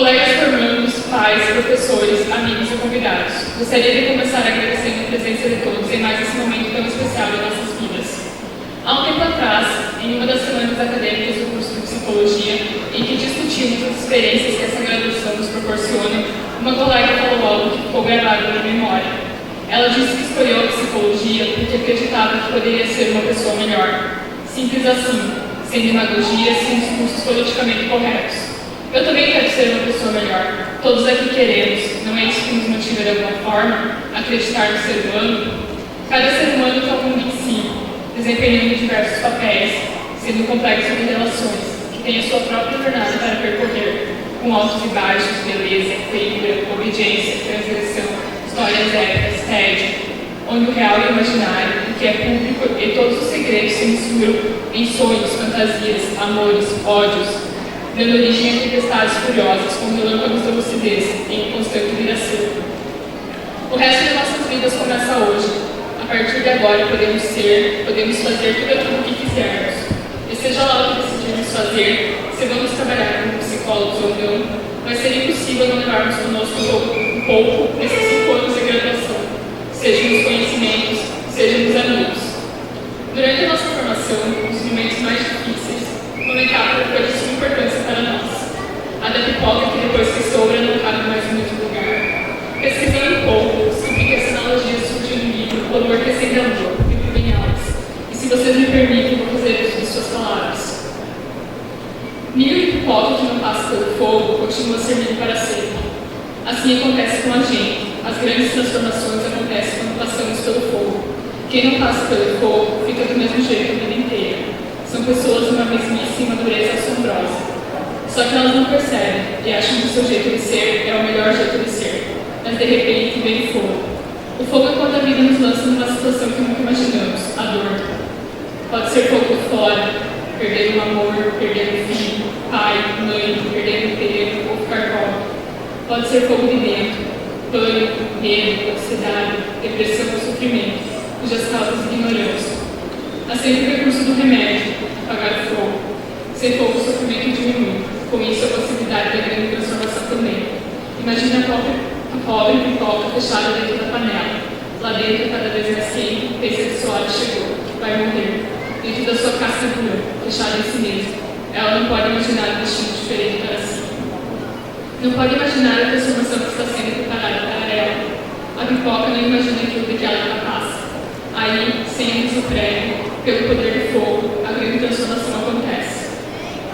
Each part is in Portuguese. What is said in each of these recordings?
Colegas formandos, pais, professores, amigos e convidados, gostaria de começar agradecendo a presença de todos em mais esse momento tão especial de nossas vidas. Há um tempo atrás, em uma das semanas acadêmicas do curso de Psicologia, em que discutimos as experiências que essa graduação nos proporciona, uma colega falou algo que ficou gravado na minha memória. Ela disse que escolheu a Psicologia porque acreditava que poderia ser uma pessoa melhor. Simples assim, sem demagogia, sem discursos politicamente corretos. Eu também quero ser uma pessoa melhor. Todos aqui queremos. Não é isso que nos motiva de alguma forma? Acreditar no ser humano? Cada ser humano tem algum de si, desempenhando diversos papéis, sendo um complexo de relações, que tem a sua própria jornada para percorrer, com altos e baixos, beleza, equilíbrio, obediência, transgressão, histórias épicas, tédio, onde o real e o imaginário, o que é público e todos os segredos se misturam em sonhos, fantasias, amores, ódios, dando origem a tempestades furiosas com relâmpagos da lucidez em constante viração. O resto de nossas vidas começa hoje. A partir de agora podemos ser, podemos fazer tudo aquilo que quisermos. E seja lá o que decidirmos fazer, se vamos trabalhar como psicólogos ou não, vai ser impossível não levarmos conosco um pouco nesses 5 anos de graduação, sejam os conhecimentos, sejam os amigos. Durante a nossa formação, os momentos mais difíceis, uma metáfora foi de suma importância para nós. A da pipoca que depois que sobra não cabe mais no mesmo lugar. Pesquisando um pouco, descobri que essa analogia surgiu no livro O Amor que é Sempre Amor, de Rubem Alves. E se vocês me permitem, vou fazer uso de suas palavras. Milho e pipoca que não passa pelo fogo continua a ser milho para sempre. Assim acontece com a gente. As grandes transformações acontecem quando passamos pelo fogo. Quem não passa pelo fogo fica do mesmo jeito a vida inteira. São pessoas de uma mesmice e uma dureza assombrosa. Só que elas não percebem e acham que o seu jeito de ser é o melhor jeito de ser. Mas de repente vem o fogo. O fogo é quando a vida nos lança numa situação que nunca imaginamos, a dor. Pode ser fogo de fora, perder um amor, perder um filho, pai, mãe, perder um emprego ou ficar pobre. Pode ser fogo de dentro, pânico, medo, ansiedade, depressão ou sofrimento, cujas causas ignoramos. Há sempre o recurso do remédio, apagar o fogo. Sem fogo, o sofrimento diminui. Com isso, a possibilidade da grande transformação também. Imagine a pobre pipoca fechada dentro da panela. Lá dentro, cada vez mais quente, pensa que sua hora chegou, vai morrer. Dentro da sua casca dura, fechada em si mesma. Ela não pode imaginar um destino diferente para si. Não pode imaginar a transformação que está sendo preparada para ela. A pipoca não imagina aquilo de que ela é capaz. Aí, sem aviso prévio, pelo poder do fogo, a grande transformação acontece.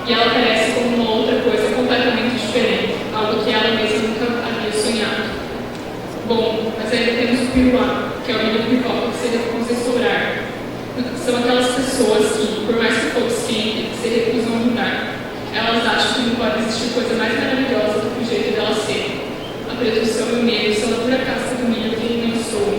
E ela aparece como uma outra coisa completamente diferente, algo que ela mesma nunca havia sonhado. Bom, mas ainda temos o piruá, que é o milho de pipoca que se recusa a estourar. São aquelas pessoas que, por mais que o fogo esquente, se recusam a mudar. Elas acham que não pode existir coisa mais maravilhosa do que o jeito delas serem. A presunção e o medo são a pura casca do milho que não soa.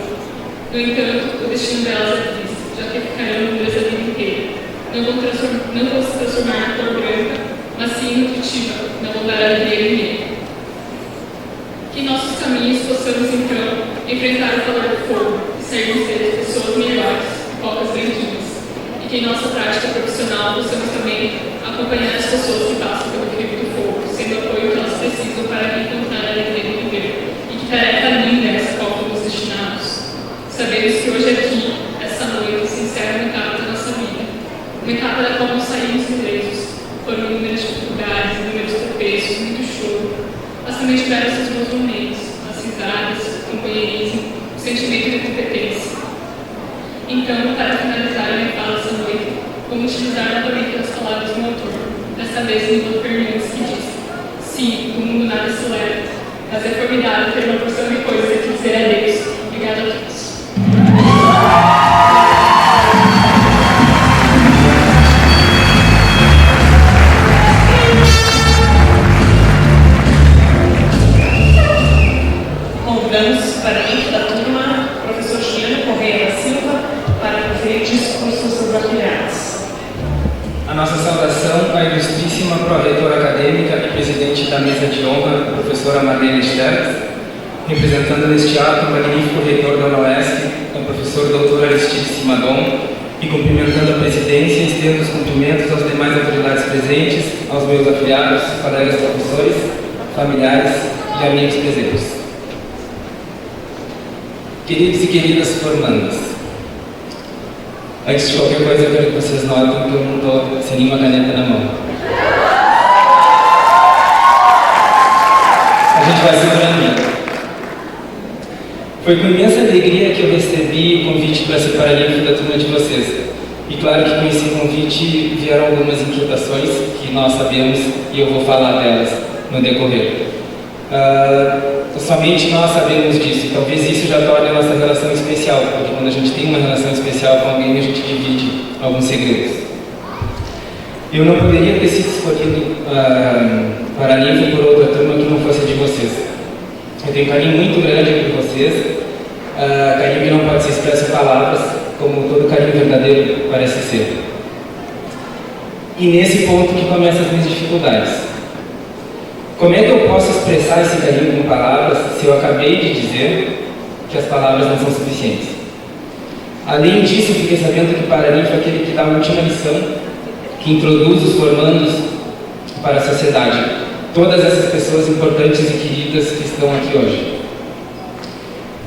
No entanto, o destino delas é triste, já que ficarão nudas a vida inteira. Não vão se transformar na cor branca, mas sim nutritiva, não vão dar alegria e medo. Que em nossos caminhos possamos, então, enfrentar o calor do fogo e sermos seres pessoas melhores, pipocas branquinhas. E que em nossa prática profissional possamos também acompanhar as pessoas que passam pelo crivo do fogo, sendo o apoio que elas precisam para encontrar a alegria de viver. E que tarefa linda essa qual fomos destinados. Sabemos que hoje aqui, essa noite, se encerra uma etapa da nossa vida. Uma etapa da qual não saímos ilesos. Foram inúmeras dificuldades, inúmeros tropeços, muito choro. Mas também tiveram seus bons momentos, as risadas, o companheirismo, o sentimento de competência. Então, para finalizar a minha fala essa noite, vamos utilizar novamente as palavras do autor, desta vez Nilo Fernandes, que diz: sim, do mundo nada se leva, mas é formidável ter uma porção de coisas que dizer a Deus. Obrigada a todos. Convidamos para dentro da turma o professor Juliano Correia da Silva para proferir discursos sobre afiliados. A nossa saudação à ilustríssima pró-reitora acadêmica e presidente da mesa de honra, professora Marlene Sterck, representando neste ato o magnífico reitor da UNOESC, o professor Dr. Aristides Simadon, e cumprimentando a presidência, estendo os cumprimentos às demais autoridades presentes, aos meus afiliados, colegas professores, familiares e amigos presentes. Queridos e queridas formandas, antes de qualquer coisa eu quero que vocês notem que eu não estou sem nenhuma caneta na mão. A gente vai segurando. Foi com imensa alegria que eu recebi o convite para ser paralímpico da turma de vocês. E claro que com esse convite vieram algumas inquietações que nós sabemos e eu vou falar delas no decorrer. Somente nós sabemos disso e talvez isso já torne a nossa relação especial, porque quando a gente tem uma relação especial com alguém, a gente divide alguns segredos. Eu não poderia ter sido escolhido paralímpico por outra turma que não fosse a de vocês. Eu tenho um carinho muito grande por vocês, carinho que não pode ser expresso em palavras, como todo carinho verdadeiro parece ser. E nesse ponto que começam as minhas dificuldades. Como é que eu posso expressar esse carinho com palavras se eu acabei de dizer que as palavras não são suficientes? Além disso, eu fiquei sabendo que o paralímpico é aquele que dá a última lição, que introduz os formandos para a sociedade. Todas essas pessoas importantes e queridas que estão aqui hoje.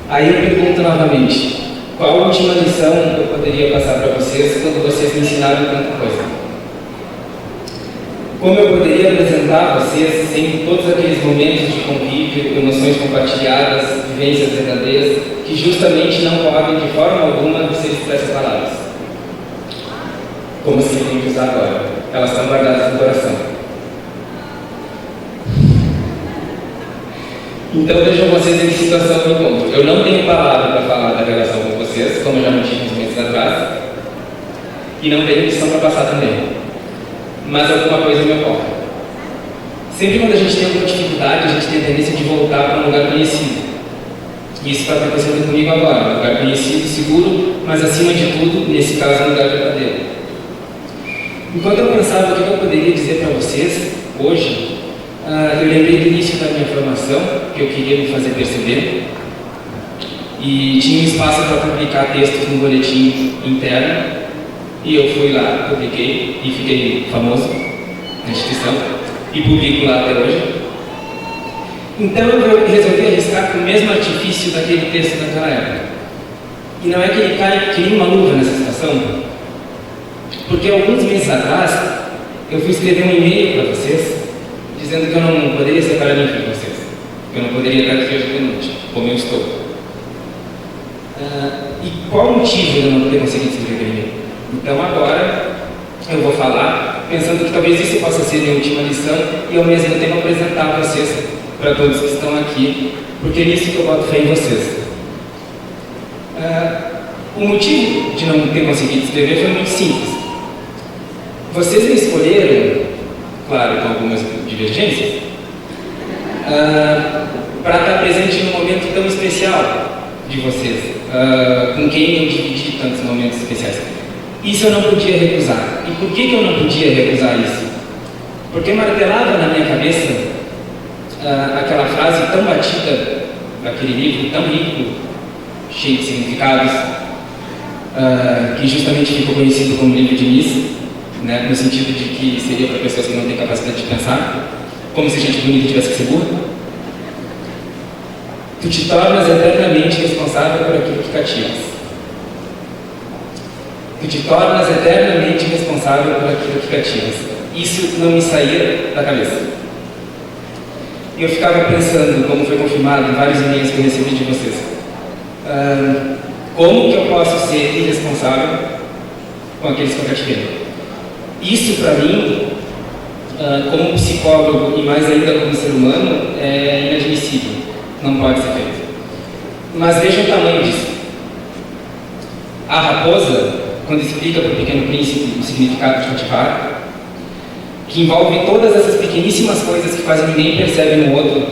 Aí eu pergunto novamente, qual a última lição eu poderia passar para vocês quando vocês me ensinaram tanta coisa? Como eu poderia apresentar a vocês sem todos aqueles momentos de convívio, emoções compartilhadas, vivências verdadeiras, que justamente não podem de forma alguma ser expressas em palavras? Como se tem que usar agora. Elas estão guardadas no coração. Então vejam vocês em que situação eu me encontro. Eu não tenho palavra para falar da relação com vocês, como eu já não tive uns meses atrás, e não tenho lição para passar também. Mas alguma coisa me ocorre. Sempre quando a gente tem alguma dificuldade, a gente tem a tendência de voltar para um lugar conhecido. E isso está acontecendo comigo agora, um lugar conhecido, seguro, mas acima de tudo, nesse caso, um lugar verdadeiro. Enquanto eu pensava o que eu poderia dizer para vocês, hoje, eu lembrei do início da minha formação, que eu queria me fazer perceber, e tinha um espaço para publicar textos no boletim interno, e eu fui lá, publiquei, e fiquei famoso na instituição, e publico lá até hoje. Então eu resolvi arriscar com o mesmo artifício daquele texto daquela época. E não é que ele cai que nem uma luva nessa situação, porque alguns meses atrás, eu fui escrever um e-mail para vocês, dizendo que eu não poderia ser paralímpico de vocês, que eu não poderia estar aqui hoje de noite, como eu estou. E qual o motivo de eu não ter conseguido escrever aquele e-mail? Então agora eu vou falar, pensando que talvez isso possa ser a minha última lição e ao mesmo tempo apresentar vocês para todos que estão aqui, porque é nisso que eu boto fé em vocês. O motivo de não ter conseguido escrever foi muito simples. Vocês me escolheram, claro, com algumas divergências, para estar presente num momento tão especial de vocês, com quem eu dividi tantos momentos especiais. Isso eu não podia recusar. E por que eu não podia recusar isso? Porque martelava na minha cabeça aquela frase tão batida daquele livro, tão rico, cheio de significados, que justamente ficou conhecido como livro de Nice, né, no sentido de que seria para pessoas que não têm capacidade de pensar, como se gente bonita tivesse que ser burra. Tu te tornas eternamente responsável por aquilo que cativas. Tu te tornas eternamente responsável por aquilo que cativas. Isso não me saía da cabeça. E eu ficava pensando, como foi confirmado em vários e-mails que eu recebi de vocês, como que eu posso ser irresponsável com aqueles que eu cativei? Isso, para mim, como psicólogo e mais ainda como ser humano, é inadmissível. Não pode ser feito. Mas veja o tamanho disso. A raposa, quando explica para o Pequeno Príncipe o significado de cativar, que envolve todas essas pequeníssimas coisas que quase ninguém percebe no outro,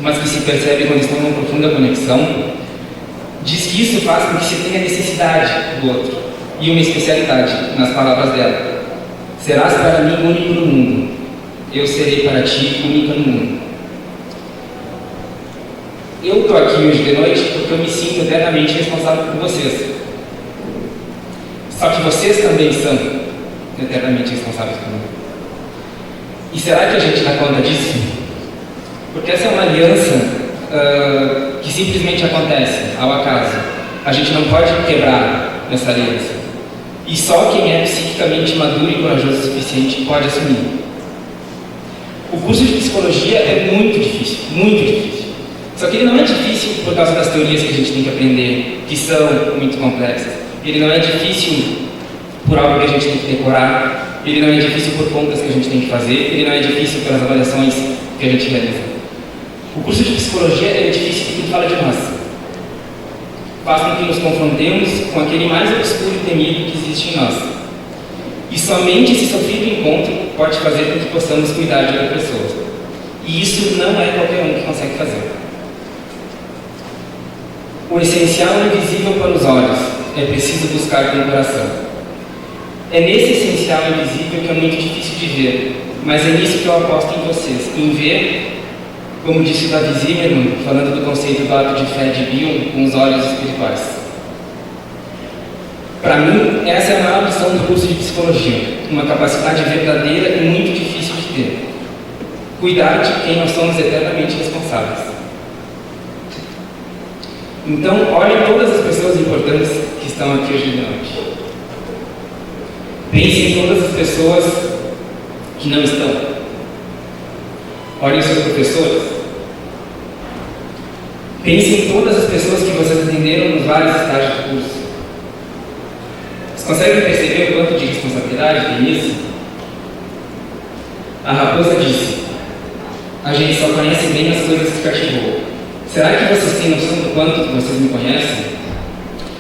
mas que se percebe quando estão numa profunda conexão, diz que isso faz com que se tenha necessidade do outro e uma especialidade nas palavras dela. Serás para mim único no mundo, eu serei para ti única no mundo. Eu estou aqui hoje de noite porque eu me sinto eternamente responsável por vocês. Só que vocês também são eternamente responsáveis por mim. E será que a gente dá conta disso? Porque essa é uma aliança que simplesmente acontece ao acaso. A gente não pode quebrar essa aliança. E só quem é psiquicamente maduro e corajoso o suficiente pode assumir. O curso de psicologia é muito difícil, muito difícil. Só que ele não é difícil por causa das teorias que a gente tem que aprender, que são muito complexas. Ele não é difícil por algo que a gente tem que decorar. Ele não é difícil por contas que a gente tem que fazer. Ele não é difícil pelas avaliações que a gente realiza. O curso de psicologia é difícil porque fala de nós. Faz com que nos confrontemos com aquele mais obscuro e temido que existe em nós. E somente esse sofrido encontro pode fazer com que possamos cuidar de outra pessoa. E isso não é qualquer um que consegue fazer. O essencial é invisível para os olhos, é preciso buscar com o coração. É nesse essencial invisível que é muito difícil de ver, mas é nisso que eu aposto em vocês, em ver, como disse o Davi Zimmerman, falando do conceito do ato de fé de Bion com os olhos espirituais. Para mim, essa é a maior lição do curso de psicologia, uma capacidade verdadeira e muito difícil de ter. Cuidar de quem nós somos eternamente responsáveis. Então, olhem todas as pessoas importantes que estão aqui hoje de noite. Pense em todas as pessoas que não estão. Olhem os seus professores. Pense em todas as pessoas que vocês atenderam nos vários estágios do curso. Vocês conseguem perceber o quanto de responsabilidade tem nisso? A raposa disse: a gente só conhece bem as coisas que cativou. Será que vocês têm noção do quanto vocês me conhecem?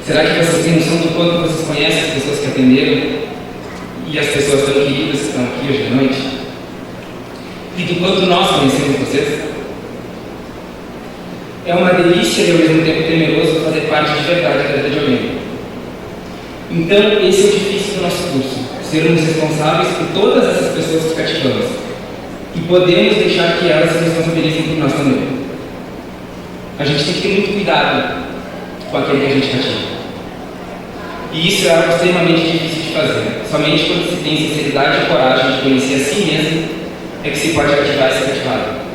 Será que vocês têm noção do quanto vocês conhecem as pessoas que atenderam? E as pessoas tão queridas que estão aqui hoje de noite? E do quanto nós conhecemos vocês? É uma delícia e ao mesmo tempo temeroso fazer parte de verdade da vida de alguém. Então, esse é o difícil do nosso curso, sermos responsáveis por todas essas pessoas que cativamos. E podemos deixar que elas se responsabilizem por nós também. A gente tem que ter muito cuidado com aquele que a gente cativa. E isso é algo extremamente difícil de fazer. Somente quando se tem sinceridade e coragem de conhecer a si mesmo é que se pode cativar e ser cativado.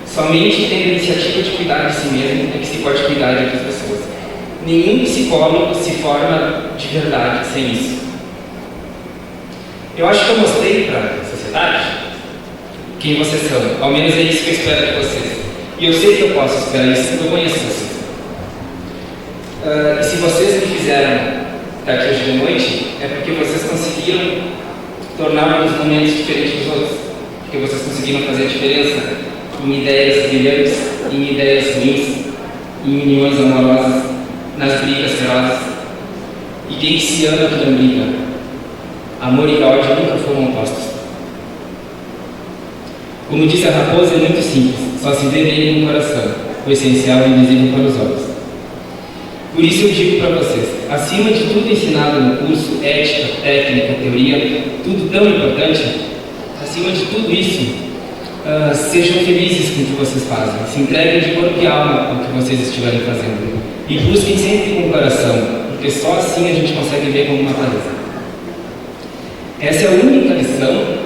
Somente tendo a iniciativa de cuidar de si mesmo é que se pode cuidar de outras pessoas. Nenhum psicólogo se forma de verdade sem isso. Eu acho que eu mostrei para a sociedade quem vocês são. Ao menos é isso que eu espero de vocês. E eu sei que eu posso esperar isso porque eu conheço vocês. E se vocês me fizeram estar aqui hoje de noite, é porque vocês conseguiram tornar alguns momentos diferentes dos outros. Porque vocês conseguiram fazer a diferença em ideias brilhantes, em ideias ruins, em uniões amorosas, nas brigas ferozes. E quem se ama que não briga? Amor e ódio nunca foram opostos. Como disse a raposa, é muito simples, só se vê nele no coração, o essencial é invisível para os olhos. Por isso eu digo para vocês, acima de tudo ensinado no curso, ética, técnica, teoria, tudo tão importante, acima de tudo isso, sejam felizes com o que vocês fazem, se entreguem de corpo e alma ao que vocês estiverem fazendo e busquem sempre com o coração, porque só assim a gente consegue ver como uma clareza. Essa é a única lição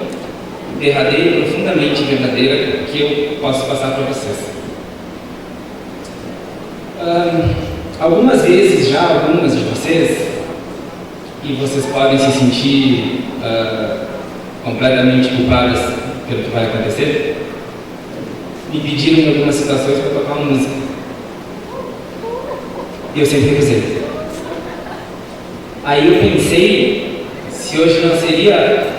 derradeira e profundamente verdadeira que eu posso passar para vocês. Algumas vezes já, algumas de vocês, e vocês podem se sentir completamente culpadas pelo que vai acontecer, me pediram em algumas situações para tocar uma música. E eu sempre recusei. Aí eu pensei se hoje não seria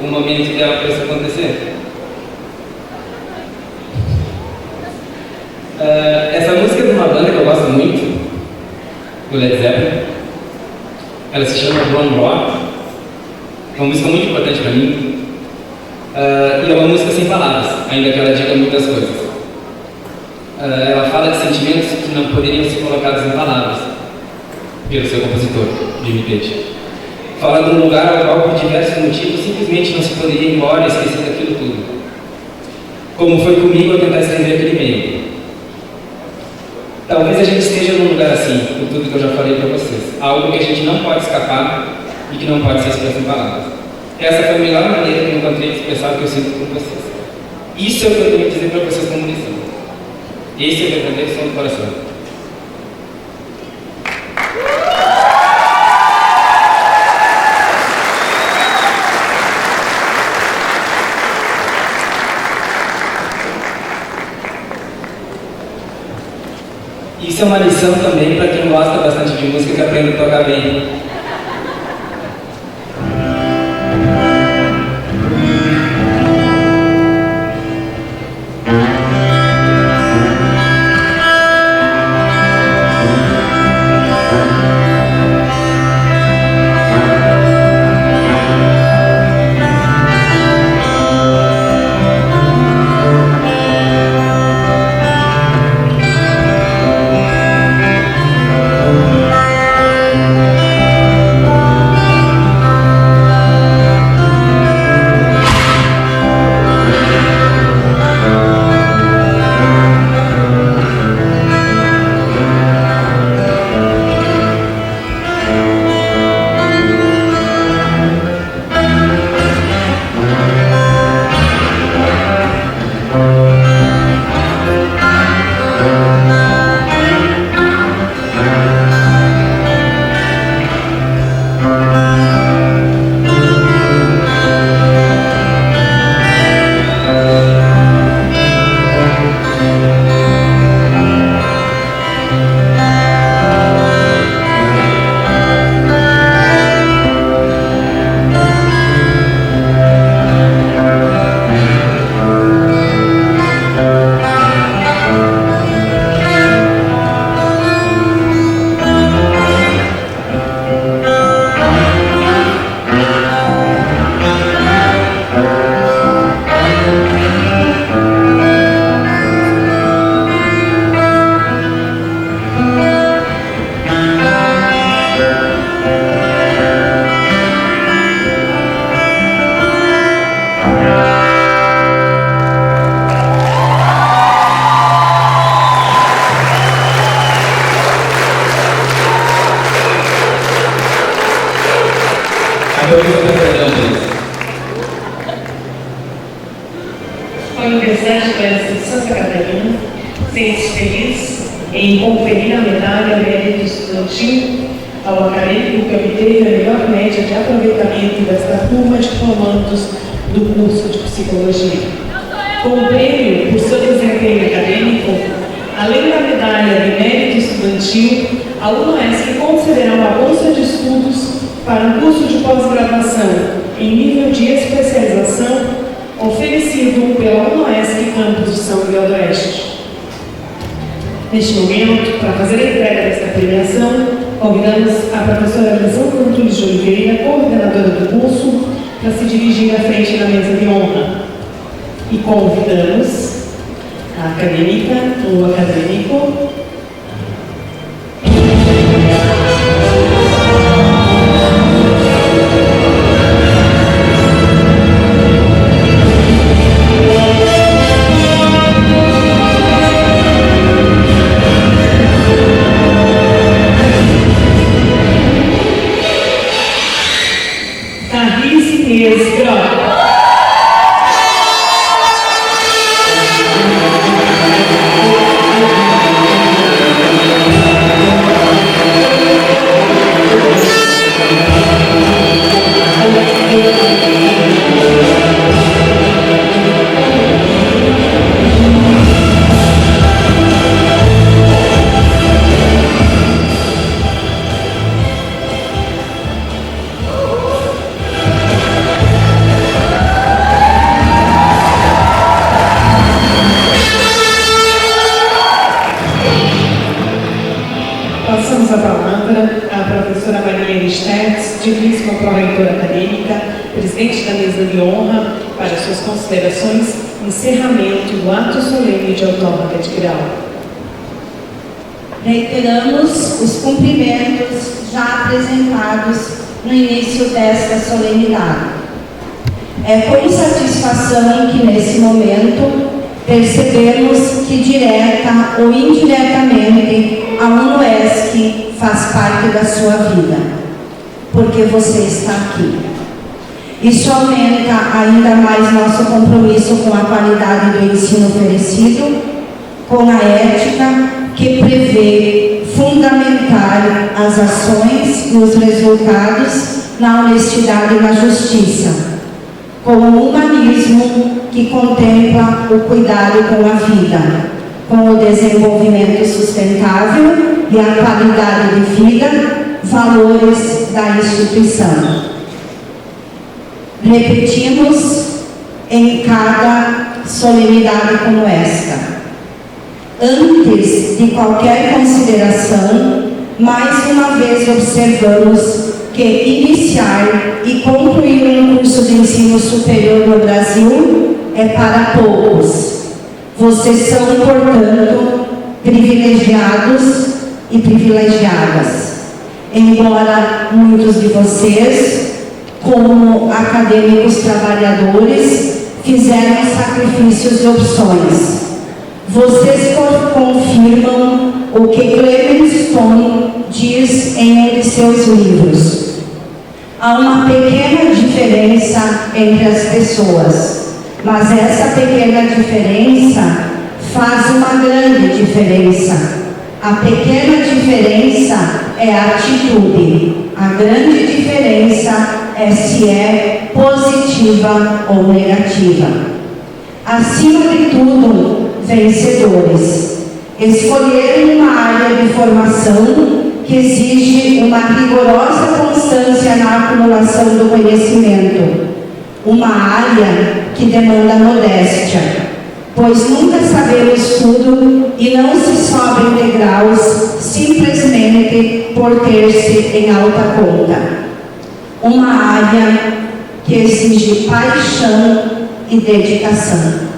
o momento ideal para isso acontecer. Essa música é de uma banda que eu gosto muito, do Led Zeppelin. Ela se chama Brown Rock. É uma música muito importante para mim. E é uma música sem palavras, ainda que ela diga muitas coisas. Ela fala de sentimentos que não poderiam ser colocados em palavras pelo seu compositor, Jimmy Page. Fala de um lugar ao qual, por diversos motivos, simplesmente não se poderia ir embora e esquecer daquilo tudo. Como foi comigo ao tentar escrever aquele e-mail. Talvez a gente esteja num lugar assim, por tudo que eu já falei para vocês. Algo que a gente não pode escapar e que não pode ser expresso em palavras. Essa foi a melhor maneira que eu encontrei de expressar o que eu sinto com vocês. Isso é o que eu tenho que dizer para vocês como lição. Esse é o verdadeiro som do coração. Isso é uma lição também para quem gosta bastante de música, que aprende a tocar bem. A Universidade de Santa Catarina sente-se feliz em conferir a medalha Mérito Estudantil ao acadêmico que obteve a melhor média de aproveitamento desta turma de formandos do curso de Psicologia. Com o prêmio por seu desempenho acadêmico, além da medalha de Mérito Estudantil, a UNOESC concederá uma bolsa de estudos para um curso de pós-graduação em nível de especialização oferecido pela UNOESC Campus de São Miguel do Oeste. Neste momento, para fazer a entrega desta premiação, convidamos a professora Lisandra Antunes de Oliveira, coordenadora do curso, para se dirigir à frente da mesa de honra. E convidamos a acadêmica ou acadêmico passamos a palavra à professora Maria Stertz, digníssima pró-reitora acadêmica, presidente da mesa de honra, para suas considerações, encerramento do ato solene de outorga de grau. Reiteramos os cumprimentos já apresentados no início desta solenidade. É com satisfação que, nesse momento, percebemos que, direta ou indiretamente, a UNOESC faz parte da sua vida, porque você está aqui. Isso aumenta ainda mais nosso compromisso com a qualidade do ensino oferecido, com a ética que prevê fundamentar as ações e os resultados na honestidade e na justiça, com o humanismo que contempla o cuidado com a vida, com o desenvolvimento sustentável e a qualidade de vida, valores da instituição. Repetimos em cada solenidade como esta. Antes de qualquer consideração, mais uma vez observamos que iniciar e concluir um curso de ensino superior no Brasil é para poucos. Vocês são, portanto, privilegiados e privilegiadas. Embora muitos de vocês, como acadêmicos trabalhadores, fizeram sacrifícios e opções. Vocês confirmam o que Clement Stone diz em um de seus livros. Há uma pequena diferença entre as pessoas, mas essa pequena diferença faz uma grande diferença. A pequena diferença é a atitude. A grande diferença é se é positiva ou negativa. Acima de tudo, vencedores. Escolheram uma área de formação que exige uma rigorosa constância na acumulação do conhecimento. Uma área que demanda modéstia, pois nunca sabemos tudo e não se sobe em degraus simplesmente por ter-se em alta conta. Uma área que exige paixão e dedicação.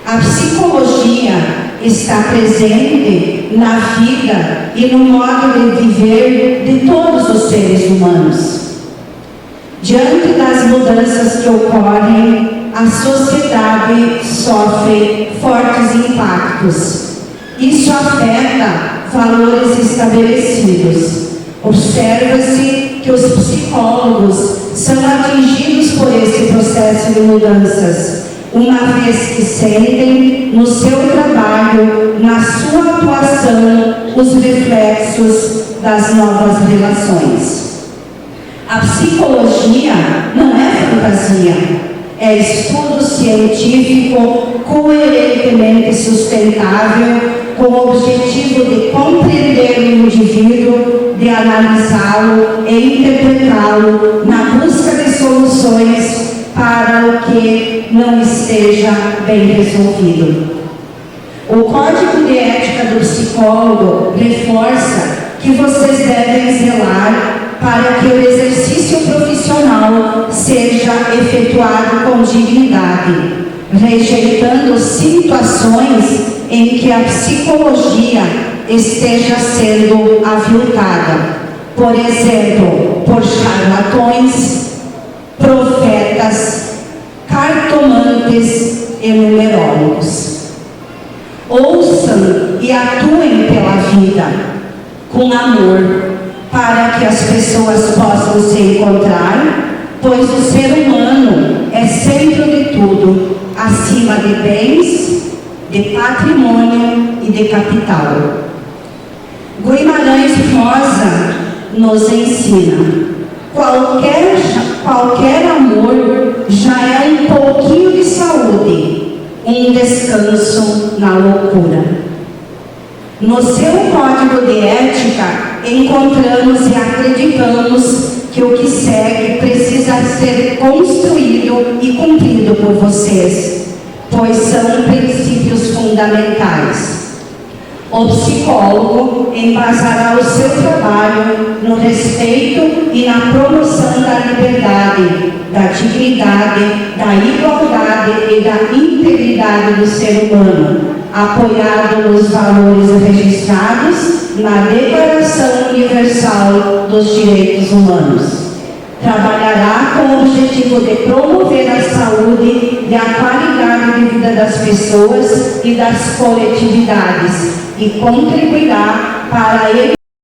A psicologia está presente na vida e no modo de viver de todos os seres humanos. Diante das mudanças que ocorrem, a sociedade sofre fortes impactos. Isso afeta valores estabelecidos. Observa-se que os psicólogos são atingidos por esse processo de mudanças, uma vez que sentem no seu trabalho, na sua atuação, os reflexos das novas relações. A psicologia não é fantasia, é estudo científico coerentemente sustentável, com o objetivo de compreender o indivíduo, de analisá-lo e interpretá-lo na busca de soluções para o que não esteja bem resolvido. O Código de Ética do Psicólogo reforça que vocês devem zelar para que o exercício profissional seja efetuado com dignidade, rejeitando situações em que a psicologia esteja sendo aviltada, por exemplo, por charlatões, profetas, cartomantes e numerólogos. Ouçam e atuem pela vida com amor, para que as pessoas possam se encontrar, pois o ser humano é centro de tudo, acima de bens, de patrimônio e de capital. Guimarães Rosa nos ensina: qualquer amor já é um pouquinho de saúde, um descanso na loucura. No seu código de ética, encontramos e acreditamos que o que segue precisa ser construído e cumprido por vocês, pois são princípios fundamentais. O psicólogo embasará o seu trabalho no respeito e na promoção da liberdade, da dignidade, da igualdade e da integridade do ser humano, apoiado nos valores registrados na Declaração Universal dos Direitos Humanos. Trabalhará com o objetivo de promover a saúde e a qualidade de vida das pessoas e das coletividades e contribuirá para ele